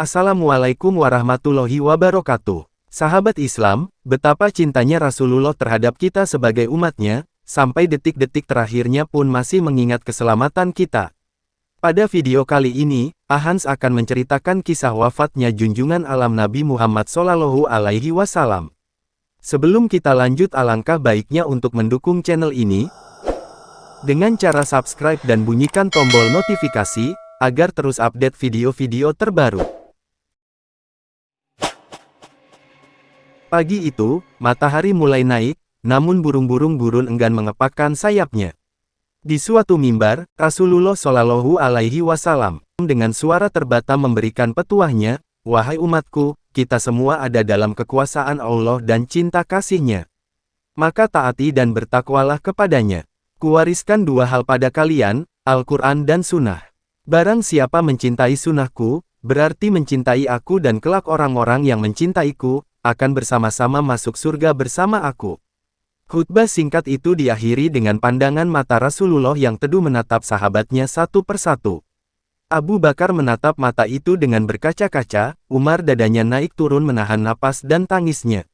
Assalamualaikum warahmatullahi wabarakatuh. Sahabat Islam, betapa cintanya Rasulullah terhadap kita sebagai umatnya, sampai detik-detik terakhirnya pun masih mengingat keselamatan kita. Pada video kali ini, Ahans akan menceritakan kisah wafatnya junjungan alam Nabi Muhammad SAW. Sebelum kita lanjut, alangkah baiknya untuk mendukung channel ini dengan cara subscribe dan bunyikan tombol notifikasi, agar terus update video-video terbaru. Pagi itu, matahari mulai naik, namun burung-burung gurun enggan mengepakkan sayapnya. Di suatu mimbar, Rasulullah Shallallahu Alaihi Wasallam dengan suara terbata memberikan petuahnya, "Wahai umatku, kita semua ada dalam kekuasaan Allah dan cinta kasih-Nya. Maka taati dan bertakwalah kepadanya. Kuwariskan dua hal pada kalian, Al-Quran dan Sunnah. Barang siapa mencintai sunnahku, berarti mencintai aku, dan kelak orang-orang yang mencintaiku akan bersama-sama masuk surga bersama aku." Khutbah singkat itu diakhiri dengan pandangan mata Rasulullah yang teduh menatap sahabatnya satu persatu. Abu Bakar menatap mata itu dengan berkaca-kaca, Umar dadanya naik turun menahan napas dan tangisnya.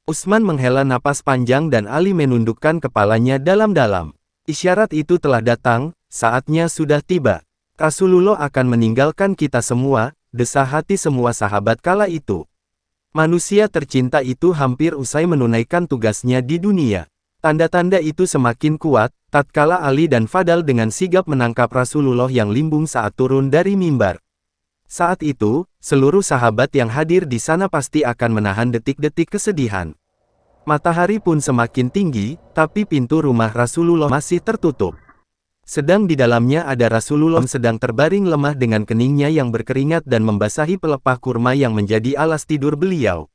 Utsman menghela napas panjang dan Ali menundukkan kepalanya dalam-dalam. Isyarat itu telah datang, saatnya sudah tiba. Rasulullah akan meninggalkan kita semua, desah hati semua sahabat kala itu. Manusia tercinta itu hampir usai menunaikan tugasnya di dunia. Tanda-tanda itu semakin kuat, tatkala Ali dan Fadal dengan sigap menangkap Rasulullah yang limbung saat turun dari mimbar. Saat itu, seluruh sahabat yang hadir di sana pasti akan menahan detik-detik kesedihan. Matahari pun semakin tinggi, tapi pintu rumah Rasulullah masih tertutup. Sedang di dalamnya ada Rasulullah sedang terbaring lemah dengan keningnya yang berkeringat dan membasahi pelepah kurma yang menjadi alas tidur beliau.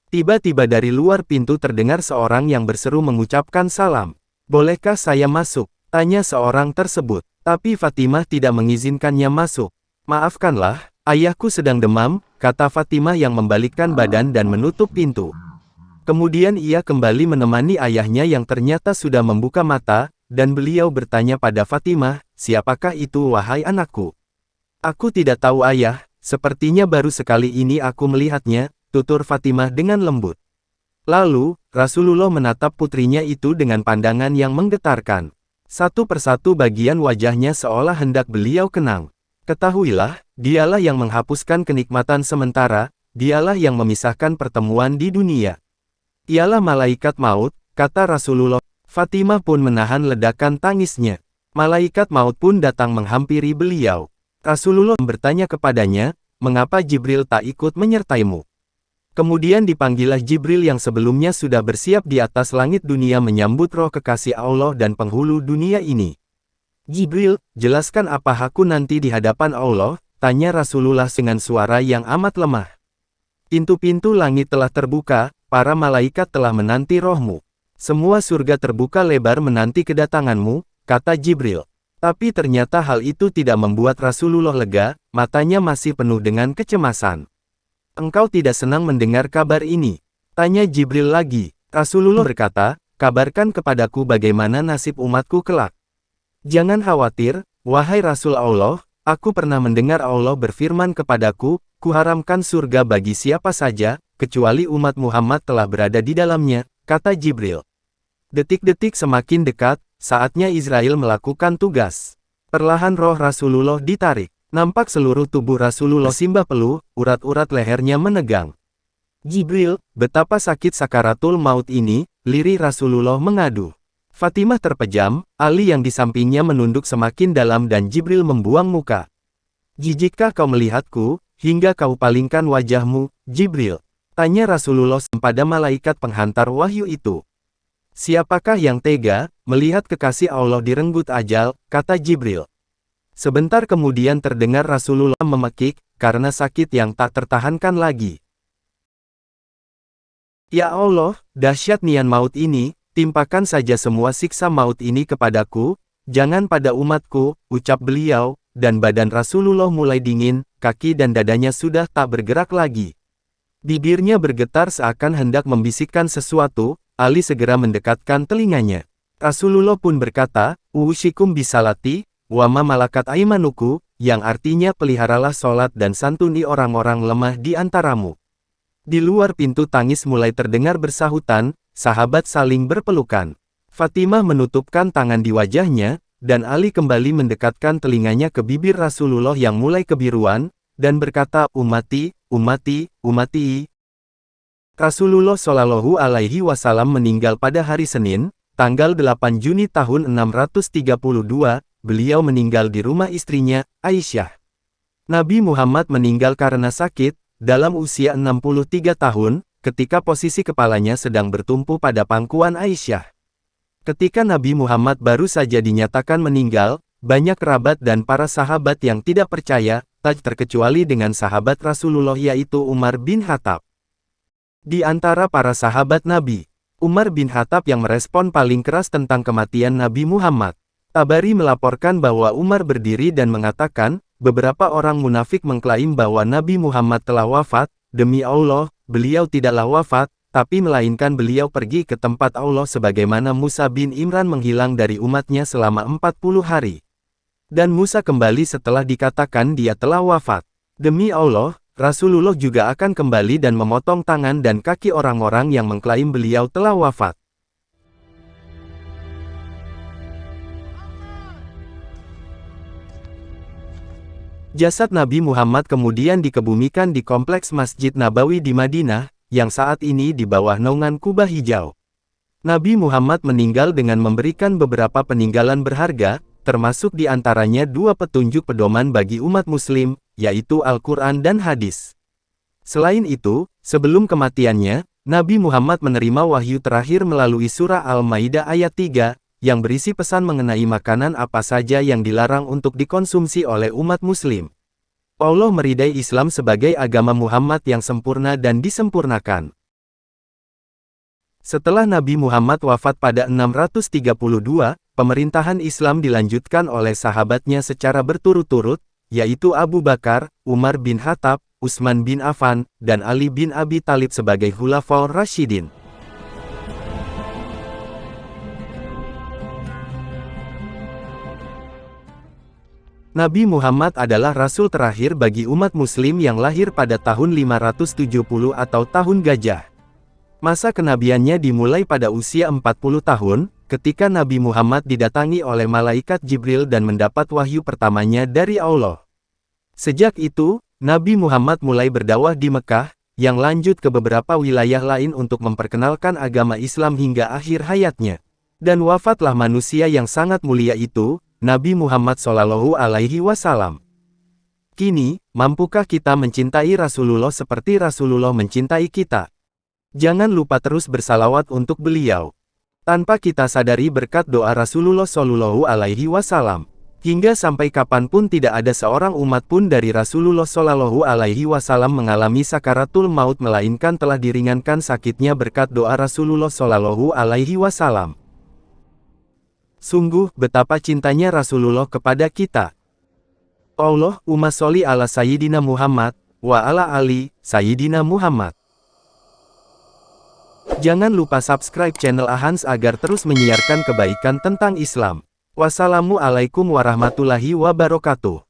Tiba-tiba dari luar pintu terdengar seorang yang berseru mengucapkan salam. "Bolehkah saya masuk?" tanya seorang tersebut. Tapi Fatimah tidak mengizinkannya masuk. "Maafkanlah, ayahku sedang demam," kata Fatimah yang membalikkan badan dan menutup pintu. Kemudian ia kembali menemani ayahnya yang ternyata sudah membuka mata, dan beliau bertanya pada Fatimah, "Siapakah itu wahai anakku?" "Aku tidak tahu ayah, sepertinya baru sekali ini aku melihatnya," tutur Fatimah dengan lembut. Lalu, Rasulullah menatap putrinya itu dengan pandangan yang menggetarkan. Satu persatu bagian wajahnya seolah hendak beliau kenang. "Ketahuilah, dialah yang menghapuskan kenikmatan sementara, dialah yang memisahkan pertemuan di dunia. Ialah malaikat maut," kata Rasulullah. Fatimah pun menahan ledakan tangisnya. Malaikat maut pun datang menghampiri beliau. Rasulullah bertanya kepadanya, "Mengapa Jibril tak ikut menyertaimu?" Kemudian dipanggillah Jibril yang sebelumnya sudah bersiap di atas langit dunia menyambut roh kekasih Allah dan penghulu dunia ini. "Jibril, jelaskan apa hakku nanti di hadapan Allah?" tanya Rasulullah dengan suara yang amat lemah. "Pintu-pintu langit telah terbuka, para malaikat telah menanti rohmu. Semua surga terbuka lebar menanti kedatanganmu," kata Jibril. Tapi ternyata hal itu tidak membuat Rasulullah lega, matanya masih penuh dengan kecemasan. "Engkau tidak senang mendengar kabar ini?" tanya Jibril lagi. Rasulullah berkata, "Kabarkan kepadaku bagaimana nasib umatku kelak." "Jangan khawatir, wahai Rasul Allah, aku pernah mendengar Allah berfirman kepadaku, kuharamkan surga bagi siapa saja, kecuali umat Muhammad telah berada di dalamnya," kata Jibril. Detik-detik semakin dekat, saatnya Israel melakukan tugas. Perlahan roh Rasulullah ditarik. Nampak seluruh tubuh Rasulullah simbah peluh, urat-urat lehernya menegang. "Jibril, betapa sakit sakaratul maut ini," lirih Rasulullah mengadu. Fatimah terpejam, Ali yang di sampingnya menunduk semakin dalam dan Jibril membuang muka. "Jijikkah kau melihatku, hingga kau palingkan wajahmu, Jibril?" tanya Rasulullah pada malaikat penghantar wahyu itu. "Siapakah yang tega, melihat kekasih Allah direnggut ajal?" kata Jibril. Sebentar kemudian terdengar Rasulullah memekik, karena sakit yang tak tertahankan lagi. "Ya Allah, dahsyat nian maut ini, timpakan saja semua siksa maut ini kepadaku, jangan pada umatku," ucap beliau, dan badan Rasulullah mulai dingin, kaki dan dadanya sudah tak bergerak lagi. Bibirnya bergetar seakan hendak membisikkan sesuatu. Ali segera mendekatkan telinganya. Rasulullah pun berkata, "Uwushikum bisalati, wa ma malakat aimanuku," yang artinya peliharalah sholat dan santuni orang-orang lemah di antaramu. Di luar pintu tangis mulai terdengar bersahutan, sahabat saling berpelukan. Fatimah menutupkan tangan di wajahnya, dan Ali kembali mendekatkan telinganya ke bibir Rasulullah yang mulai kebiruan, dan berkata, "Ummati, ummati, ummati." Rasulullah Shallallahu Alaihi Wasallam meninggal pada hari Senin, tanggal 8 Juni tahun 632, beliau meninggal di rumah istrinya, Aisyah. Nabi Muhammad meninggal karena sakit, dalam usia 63 tahun, ketika posisi kepalanya sedang bertumpu pada pangkuan Aisyah. Ketika Nabi Muhammad baru saja dinyatakan meninggal, banyak kerabat dan para sahabat yang tidak percaya, tak terkecuali dengan sahabat Rasulullah yaitu Umar bin Khattab. Di antara para sahabat Nabi, Umar bin Khattab yang merespon paling keras tentang kematian Nabi Muhammad. Tabari melaporkan bahwa Umar berdiri dan mengatakan, beberapa orang munafik mengklaim bahwa Nabi Muhammad telah wafat, demi Allah, beliau tidaklah wafat, tapi melainkan beliau pergi ke tempat Allah sebagaimana Musa bin Imran menghilang dari umatnya selama 40 hari. Dan Musa kembali setelah dikatakan dia telah wafat. Demi Allah, Rasulullah juga akan kembali dan memotong tangan dan kaki orang-orang yang mengklaim beliau telah wafat. Jasad Nabi Muhammad kemudian dikebumikan di kompleks Masjid Nabawi di Madinah, yang saat ini di bawah naungan Kubah Hijau. Nabi Muhammad meninggal dengan memberikan beberapa peninggalan berharga, termasuk di antaranya 2 petunjuk pedoman bagi umat muslim, yaitu Al-Quran dan hadis. Selain itu, sebelum kematiannya, Nabi Muhammad menerima wahyu terakhir melalui surah Al-Maidah ayat 3, yang berisi pesan mengenai makanan apa saja yang dilarang untuk dikonsumsi oleh umat muslim. Allah meridai Islam sebagai agama Muhammad yang sempurna dan disempurnakan. Setelah Nabi Muhammad wafat pada 632, pemerintahan Islam dilanjutkan oleh sahabatnya secara berturut-turut, yaitu Abu Bakar, Umar bin Khattab, Utsman bin Affan, dan Ali bin Abi Thalib sebagai Khulafaur Rasyidin. Nabi Muhammad adalah Rasul terakhir bagi umat muslim yang lahir pada tahun 570 atau tahun gajah. Masa kenabiannya dimulai pada usia 40 tahun, ketika Nabi Muhammad didatangi oleh malaikat Jibril dan mendapat wahyu pertamanya dari Allah. Sejak itu, Nabi Muhammad mulai berdakwah di Mekah, yang lanjut ke beberapa wilayah lain untuk memperkenalkan agama Islam hingga akhir hayatnya. Dan wafatlah manusia yang sangat mulia itu, Nabi Muhammad Shallallahu Alaihi Wasallam. Kini, mampukah kita mencintai Rasulullah seperti Rasulullah mencintai kita? Jangan lupa terus bersalawat untuk beliau. Tanpa kita sadari berkat doa Rasulullah Shallallahu Alaihi Wasallam, hingga sampai kapanpun tidak ada seorang umat pun dari Rasulullah Shallallahu Alaihi Wasallam mengalami sakaratul maut melainkan telah diringankan sakitnya berkat doa Rasulullah Shallallahu Alaihi Wasallam. Sungguh, betapa cintanya Rasulullah kepada kita. Allahumma sholli ala Sayyidina Muhammad, wa ala ali Sayyidina Muhammad. Jangan lupa subscribe channel Ahans agar terus menyiarkan kebaikan tentang Islam. Wassalamualaikum warahmatullahi wabarakatuh.